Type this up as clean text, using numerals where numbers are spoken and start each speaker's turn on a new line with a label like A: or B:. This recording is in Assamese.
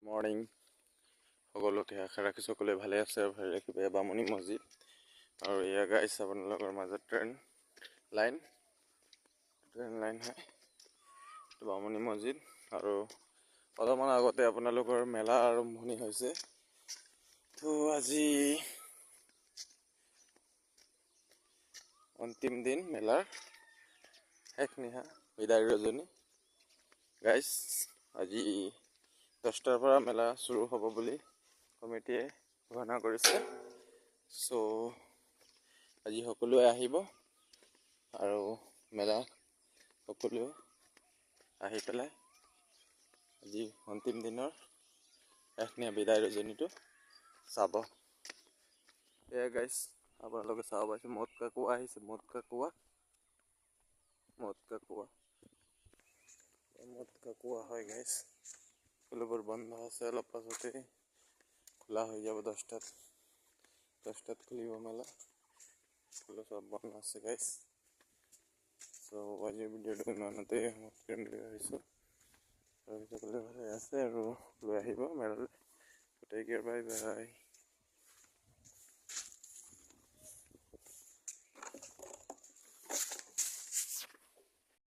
A: মৰ্ণিং সকলোকে আশা ৰাখিছোঁ সকলোৱে ভালে আছে আৰু ভালে ৰাখিব। বামুণী মছজিদ আৰু এয়া গাইছ আপোনালোকৰ মাজত ট্ৰেইন লাইন হয় বামুণী মছজিদ। আৰু অলপমান আগতে আপোনালোকৰ মেলা আৰম্ভণি হৈছে। তো আজি অন্তিম দিন মেলাৰ শেষ নিশা বিদায় ৰজনী গাইছ। আজি 10টাৰ পৰা মেলা চুৰু হ'ব বুলি কমিটিয়ে ঘোষণা কৰিছে। চ' আজি সকলোৱে আহিব আৰু মেলা সকলোৱে আহি পেলাই আজি অন্তিম দিনৰ শেষনীয়া বিদায় ৰজনীটো চাব। এয়া গাইছ আপোনালোকে চাব পাইছে মদ কাকুৱা আহিছে। মদ কাকুৱা হয় গাইছ। সকলোবোৰ বন্ধ আছে, অলপ পাছতে খোলা হৈ যাব। 10টাত খুলিব মেলা। সকলো চব বন্ধ আছে গাইছ। চ' আজিৰ ভিডিঅ'টো ইমানতে সমাপ্ত কৰিম বুলি ভাবিছোঁ। সকলোৱে ভালে আছে আৰু লৈ আহিব মেলালৈ। গোটেইকে বাই বাই।